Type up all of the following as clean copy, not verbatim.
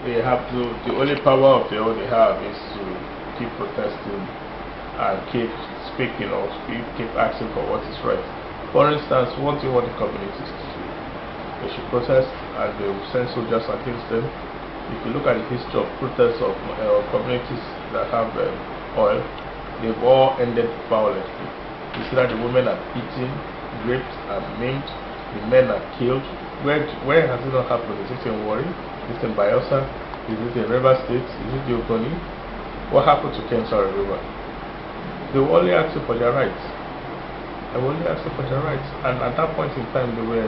they have to, the only power of the all they have is to keep protesting and keep speaking or keep asking for what is right. For instance, what do you want the communities to do? They should protest and they will send soldiers against them. If you look at the history of protests of communities that have oil, they've all ended violently. You see that the women are beaten, raped, and maimed. The men are killed. Where has it not happened? Is it in Warri? Is it in Bayelsa? Is it in River State? Is it the Ogoni? What happened to Kensal River? They were only asking for their rights. They were only asking for their rights. And at that point in time, they were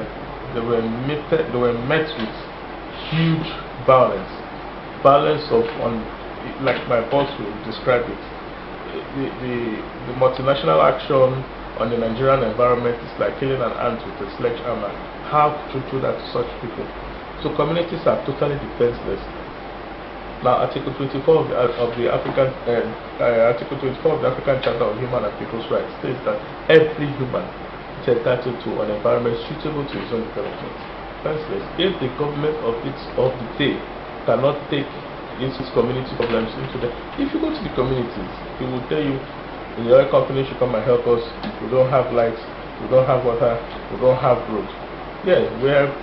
met with huge violence. Violence of, like my boss will describe it, the multinational action on the Nigerian environment is like killing an ant with a sledgehammer. How to do that to such people? So communities are totally defenseless. Now, Article 24 of the African Charter of Human and People's Rights states that every human is entitled to an environment suitable to his own development. Defenseless. If the government of the day cannot take its community problems into them, if you go to the communities, they will tell you, the oil company should come and help us. We don't have lights, we don't have water, we don't have roads. Yes,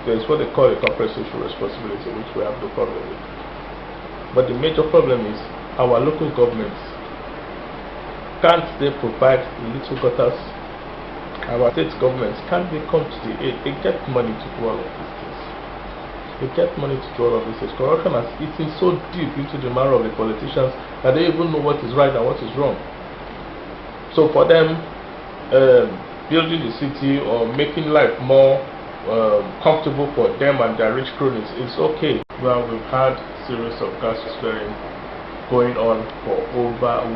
there's what they call a corporate social responsibility, which we have no problem with. But the major problem is our local governments. Can't they provide little gutters? Our state governments, can't they come to the aid? They get money to do all of these things. They get money to do all of these things. Corruption has eaten so deep into the marrow of the politicians that they even know what is right and what is wrong. So for them, building the city or making life more comfortable for them and their rich cronies is okay. Well, we've had a series of gas flaring going on for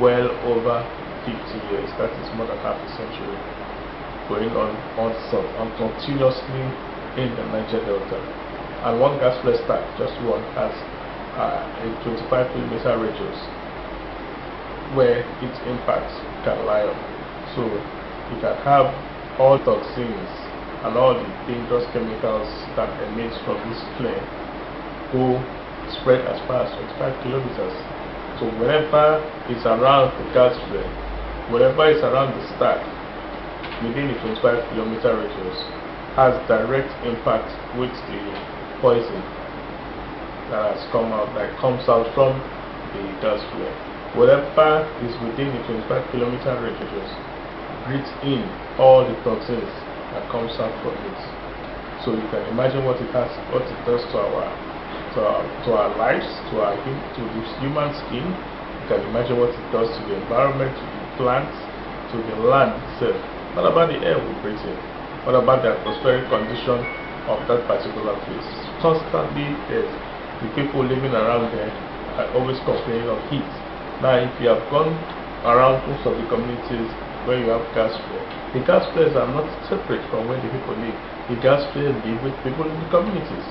well over 50 years. That is more than half a century going on continuously in the Niger Delta. And one gas flare stack, just one, has a 25-kilometer radius where its impact can lie on. So you can have all toxins and all the dangerous chemicals that emit from this flare go spread as far as 25 kilometers. So whenever it's around the gas flare, whenever it's around the stack within the 25-kilometer radius, has direct impact with the poison that comes out from the gas flare. Whatever is within the 25-kilometer radius breathes in all the toxins that comes out from it. So you can imagine what it does to our lives, to the human skin. You can imagine what it does to the environment, to the plants, to the land itself. What about the air we breathe in? What about the atmospheric condition of that particular place? Constantly, the people living around there are always complaining of heat. Now, if you have gone around most of the communities where you have gas flare, the gas flares are not separate from where the people live. The gas flares live with people in the communities.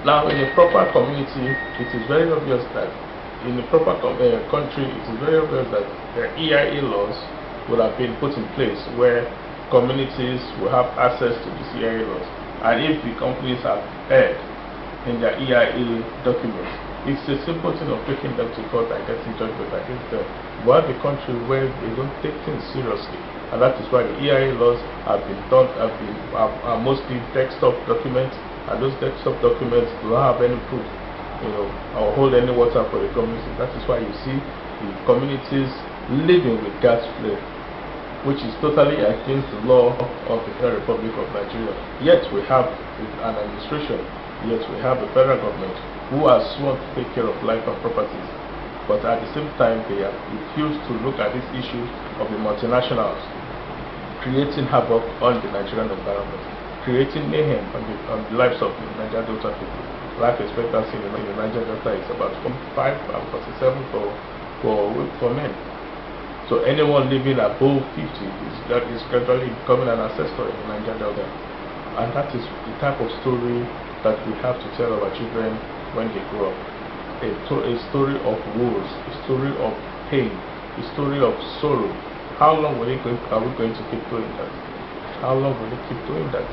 Now, in a proper community, it is very obvious that in a proper country, it is very obvious that the EIA laws would have been put in place where communities will have access to these EIA laws. And if the companies have erred in their EIA documents, it's a simple thing of taking them to court and getting judgment against them. We have a country where they don't take things seriously, and that is why the EIA laws are mostly desktop documents, and those desktop documents do not have any proof, or hold any water for the community. That is why you see the communities living with gas flare, which is totally against the law of the Federal Republic of Nigeria. Yet we have an administration, yet we have a federal government who are sworn to take care of life and properties, but at the same time they have refused to look at this issue of the multinationals creating havoc on the Nigerian environment, creating mayhem on the lives of the Niger Delta people. Life expectancy in the Niger Delta is about 45 and 47 for men. So anyone living above 50 is gradually becoming an ancestor in the Niger Delta, and that is the type of story that we have to tell our children when they grow up. A story of woes, a story of pain, a story of sorrow. How long are we going to keep doing that? How long will we keep doing that?